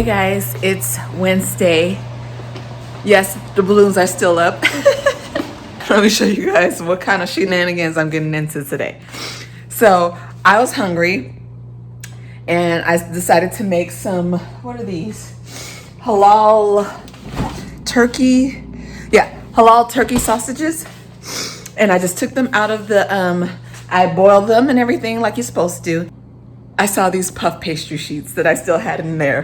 guys, it's Wednesday. Yes, the balloons are still up. Let me show you guys what kind of shenanigans I'm getting into today. So I was hungry and I decided to make some, what are these? Halal turkey. Yeah, halal turkey sausages. And I just took them out of the, I boiled them and everything like you're supposed to. I saw these puff pastry sheets that I still had in there.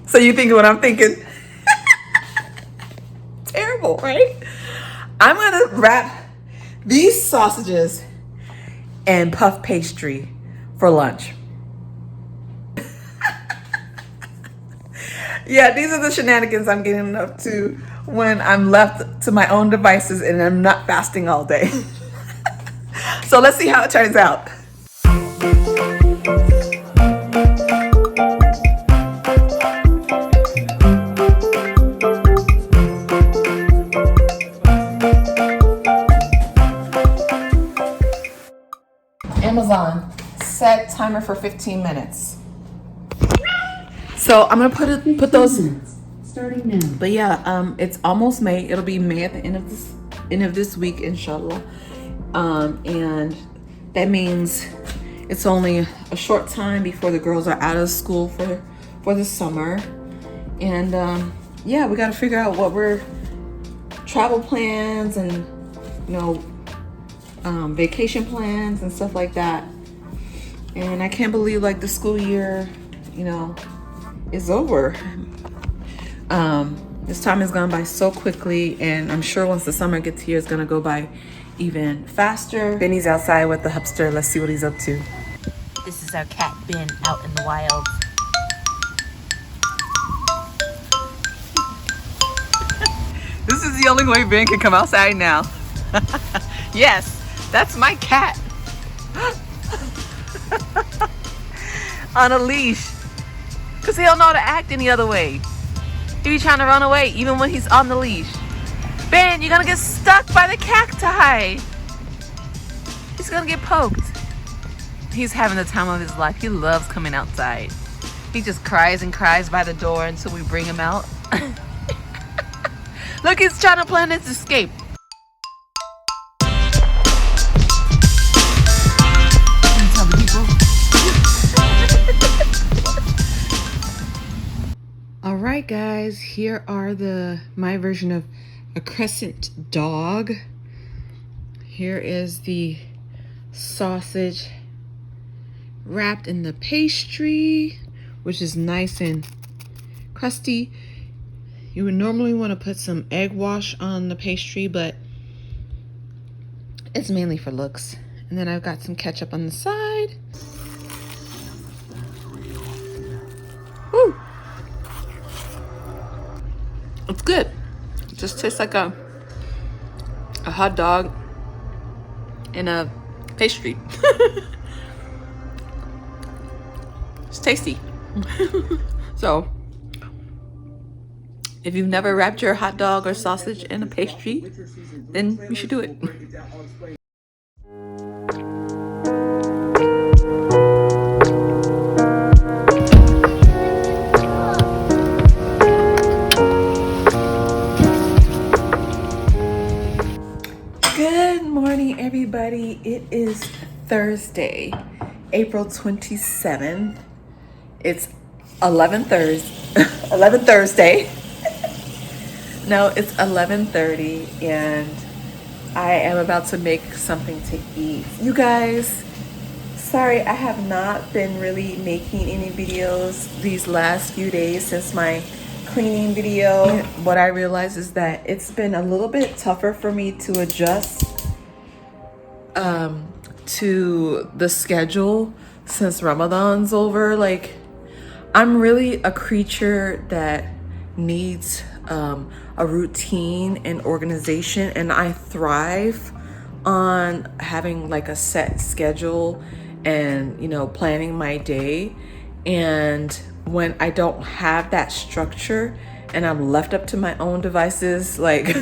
So you think what I'm thinking? Terrible, right? I'm gonna wrap these sausages and puff pastry for lunch. Yeah, these are the shenanigans I'm getting up to when I'm left to my own devices and I'm not fasting all day. So let's see how it turns out. Amazon, set timer for 15 minutes. So I'm gonna put those starting now. But yeah, it's almost May. It'll be May at the end of this week, inshallah. And that means it's only a short time before the girls are out of school for the summer. And yeah, we got to figure out what we're travel plans and vacation plans and stuff like that. And I can't believe like the school year, is over. This time has gone by so quickly, and I'm sure once the summer gets here, it's gonna go by even faster. Benny's outside with the hupster. Let's see what he's up to. This is our cat Ben out in the wild. This is the only way Ben can come outside now. Yes, that's my cat. On a leash. Because he don't know how to act any other way. He be trying to run away even when he's on the leash. Ben, you're going to get stuck by the cacti. He's going to get poked. He's having the time of his life. He loves coming outside. He just cries and cries by the door until we bring him out. Look, he's trying to plan his escape. All right, guys, here are my version of a crescent dog. Here is the sausage wrapped in the pastry, which is nice and crusty. You would normally want to put some egg wash on the pastry, but it's mainly for looks. And then I've got some ketchup on the side. Woo! It's good. It just tastes like a hot dog and a pastry. It's tasty. So, if you've never wrapped your hot dog or sausage in a pastry, then you should do it. Good morning, everybody. It is Thursday, April 27th. It's 11 Thursday. No, it's 11:30 and I am about to make something to eat. You guys, sorry I have not been really making any videos these last few days since my cleaning video. What I realized is that it's been a little bit tougher for me to adjust to the schedule since Ramadan's over. Like, I'm really a creature that needs a routine and organization, and I thrive on having like a set schedule and planning my day. And when I don't have that structure and I'm left up to my own devices, like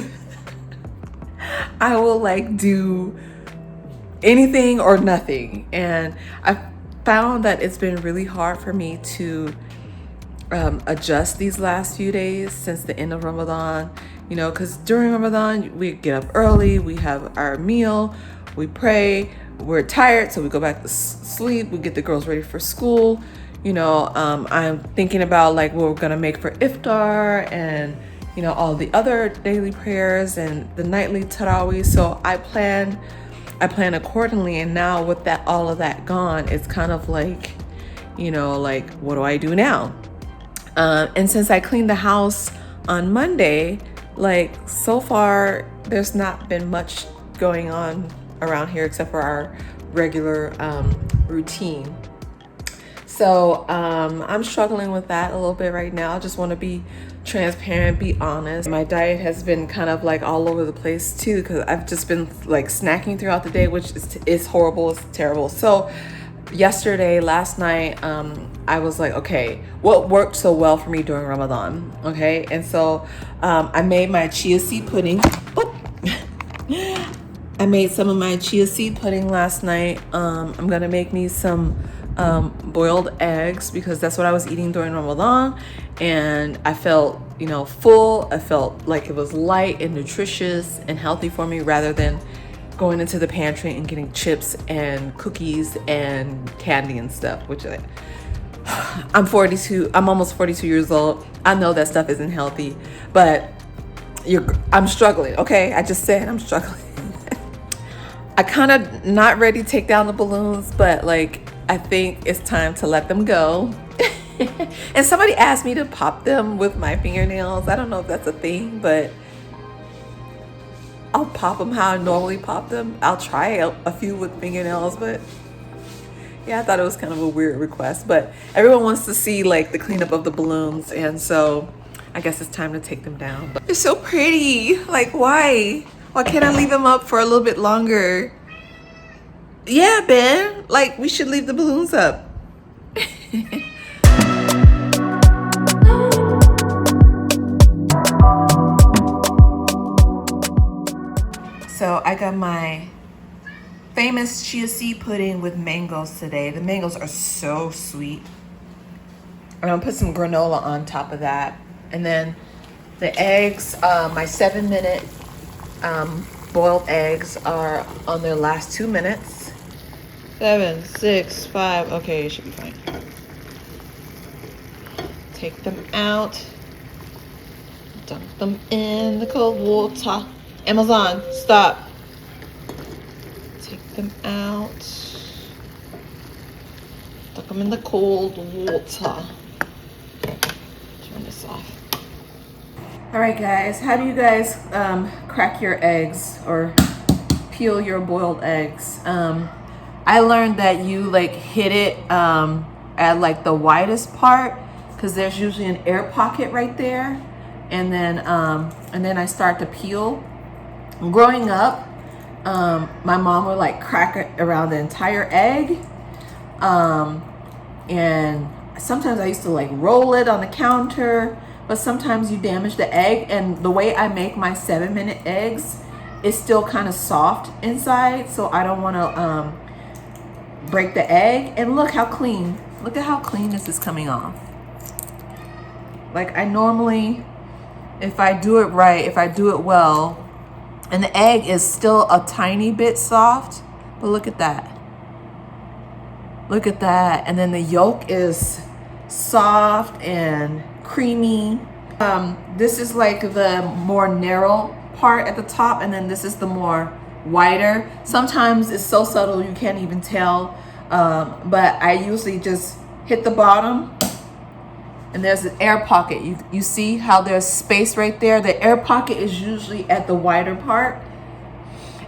I will like do anything or nothing. And I found that it's been really hard for me to adjust these last few days since the end of Ramadan, you know, because during Ramadan, we get up early, we have our meal, we pray, we're tired, so we go back to sleep, we get the girls ready for school. You know, I'm thinking about like what we're gonna make for iftar and, you know, all the other daily prayers and the nightly tarawih. So I plan accordingly. And now with that, all of that gone, it's kind of like, you know, like, what do I do now? And since I cleaned the house on Monday, like so far, there's not been much going on around here except for our regular routine. So I'm struggling with that a little bit right now. I just want to be transparent, be honest. My diet has been kind of like all over the place too, because I've just been like snacking throughout the day, which is horrible, it's terrible. So last night, I was like, okay, what worked so well for me during Ramadan? Okay, and so I made my chia seed pudding. I made some of my chia seed pudding last night. I'm gonna make me some boiled eggs because that's what I was eating during Ramadan, and I felt, you know, full. I felt like it was light and nutritious and healthy for me rather than going into the pantry and getting chips and cookies and candy and stuff, which I'm 42. I'm almost 42 years old. I know that stuff isn't healthy, but I'm struggling. Okay, I just said I'm struggling. I kind of not ready to take down the balloons, but like I think it's time to let them go. And somebody asked me to pop them with my fingernails. I don't know if that's a thing, but I'll pop them how I normally pop them. I'll try a few with fingernails, but yeah, I thought it was kind of a weird request. But everyone wants to see like the cleanup of the balloons, and so I guess it's time to take them down. But they're so pretty. Like, why? Why can't I leave them up for a little bit longer? Yeah, Ben, like we should leave the balloons up. So I got my famous chia seed pudding with mangoes today. The mangoes are so sweet. I'm gonna put some granola on top of that. And then the eggs, my 7-minute boiled eggs are on their last 2 minutes. 7, 6, 5, okay, it should be fine. Take them out, dunk them in the cold water. Amazon, stop. Take them out, duck them in the cold water. Turn this off. All right, guys, how do you guys crack your eggs or peel your boiled eggs? I learned that you like hit it at like the widest part because there's usually an air pocket right there, and then I start to peel. Growing up, my mom would like crack it around the entire egg, and sometimes I used to like roll it on the counter, but sometimes you damage the egg. And the way I make my 7-minute eggs is still kind of soft inside, so I don't want to break the egg. And look how clean, look at how clean this is coming off. Like I normally, if I do it right, if I do it well, and the egg is still a tiny bit soft, but look at that. Look at that. And then the yolk is soft and creamy. This is like the more narrow part at the top, and then this is the more wider. Sometimes it's so subtle you can't even tell, but I usually just hit the bottom, and there's an air pocket. You see how there's space right there? The air pocket is usually at the wider part.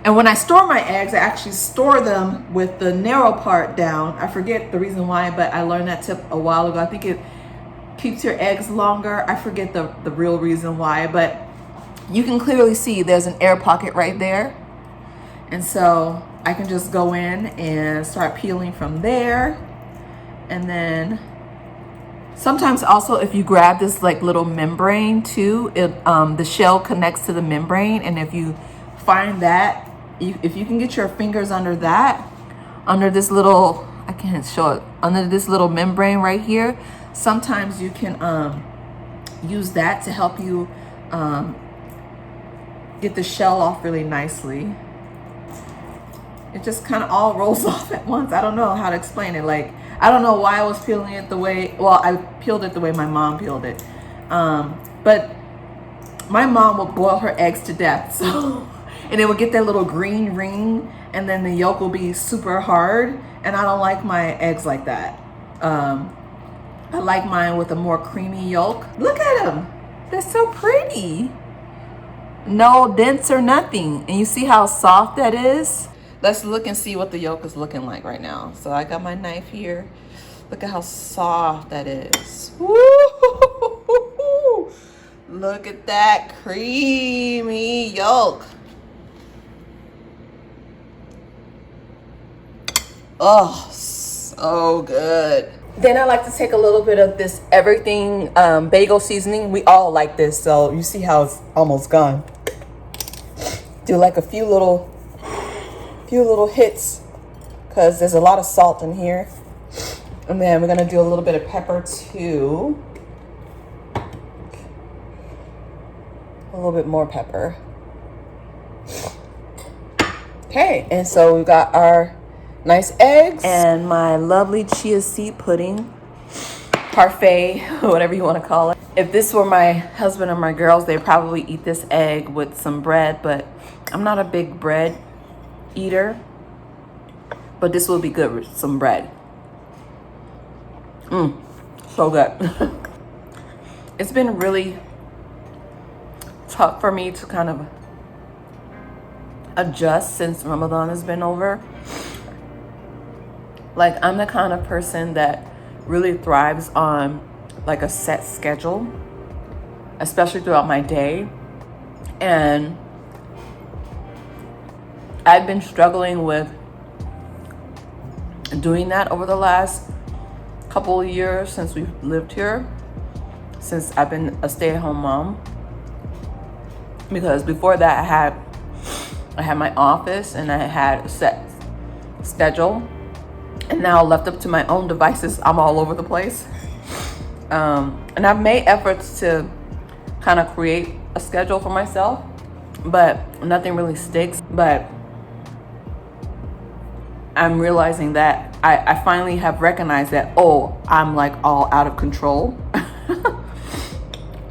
And when I store my eggs, I actually store them with the narrow part down. I forget the reason why, but I learned that tip a while ago. I think it keeps your eggs longer. I forget the real reason why, but you can clearly see there's an air pocket right there. And so I can just go in and start peeling from there. And then sometimes also if you grab this like little membrane too, the shell connects to the membrane. And if you find that, if you can get your fingers under that, under this little, I can't show it, under this little membrane right here, sometimes you can use that to help you get the shell off really nicely. It just kind of all rolls off at once. I don't know how to explain it. Like, I don't know why I was peeling it the way, well, I peeled it the way my mom peeled it. But my mom would boil her eggs to death. So, and it would get that little green ring, and then the yolk will be super hard. And I don't like my eggs like that. I like mine with a more creamy yolk. Look at them. They're so pretty. No dents or nothing. And you see how soft that is? Let's look and see what the yolk is looking like right now. So I got my knife here. Look at how soft that is. Woo! Look at that creamy yolk. Oh, so good. Then I like to take a little bit of this everything bagel seasoning. We all like this, so you see how it's almost gone. Do like a few little hits, because there's a lot of salt in here. And then we're gonna do a little bit of pepper too. A little bit more pepper. Okay, and so we got our nice eggs and my lovely chia seed pudding, parfait, whatever you want to call it. If this were my husband or my girls, they'd probably eat this egg with some bread, but I'm not a big bread eater. But this will be good with some bread. So good. It's been really tough for me to kind of adjust since Ramadan has been over. Like, I'm the kind of person that really thrives on like a set schedule, especially throughout my day. And I've been struggling with doing that over the last couple of years since we've lived here, since I've been a stay-at-home mom. Because before that, I had my office and I had a set schedule. And now, left up to my own devices, I'm all over the place. And I've made efforts to kind of create a schedule for myself, but nothing really sticks. But I'm realizing that I finally have recognized that, oh, I'm like all out of control.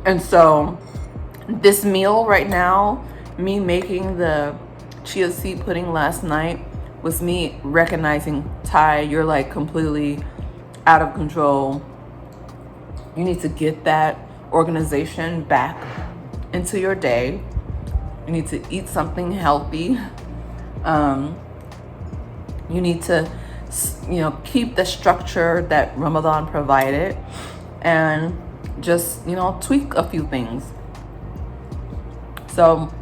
And so this meal right now, me making the chia seed pudding last night, was me recognizing, Ty, you're like completely out of control. You need to get that organization back into your day. You need to eat something healthy. You need to, keep the structure that Ramadan provided, and just, tweak a few things. So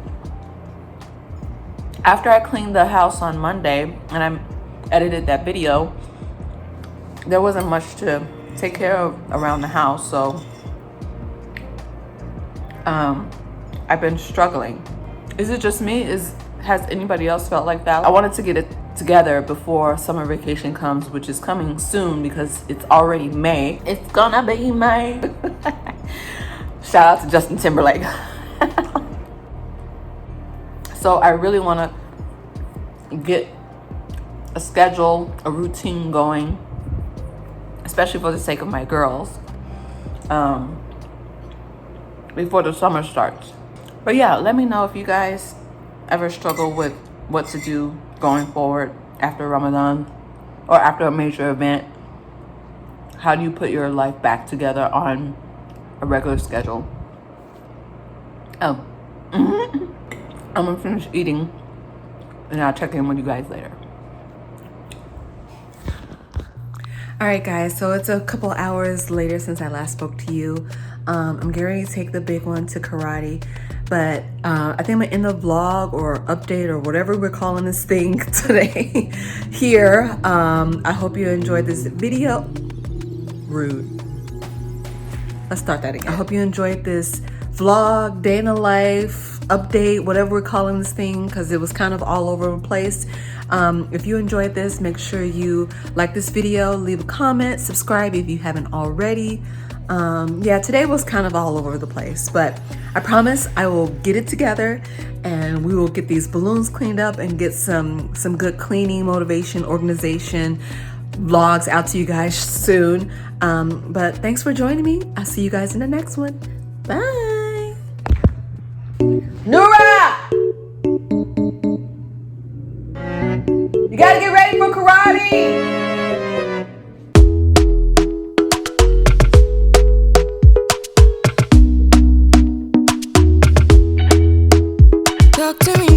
after I cleaned the house on Monday and I edited that video, there wasn't much to take care of around the house. So I've been struggling. Is it just me? Has anybody else felt like that? I wanted to get it together before summer vacation comes, which is coming soon because it's already May. It's gonna be May. Shout out to Justin Timberlake. So I really want to get a schedule, a routine going, especially for the sake of my girls, before the summer starts. But yeah, let me know if you guys ever struggle with what to do going forward after Ramadan or after a major event. How do you put your life back together on a regular schedule? I'm gonna finish eating and I'll check in with you guys later. All right, guys, so it's a couple hours later since I last spoke to you. I'm getting ready to take the big one to karate, but I think I'm gonna end the vlog or update or whatever we're calling this thing today here. I hope you enjoyed this video. Rude. Let's start that again. I hope you enjoyed this vlog, day in the life, update, whatever we're calling this thing, because it was kind of all over the place. If you enjoyed this, make sure you like this video, leave a comment, subscribe if you haven't already. Yeah, today was kind of all over the place, but I promise I will get it together and we will get these balloons cleaned up and get some good cleaning, motivation, organization vlogs out to you guys soon. But thanks for joining me. I'll see you guys in the next one. Bye. Nura! You gotta get ready for karate! Talk to me.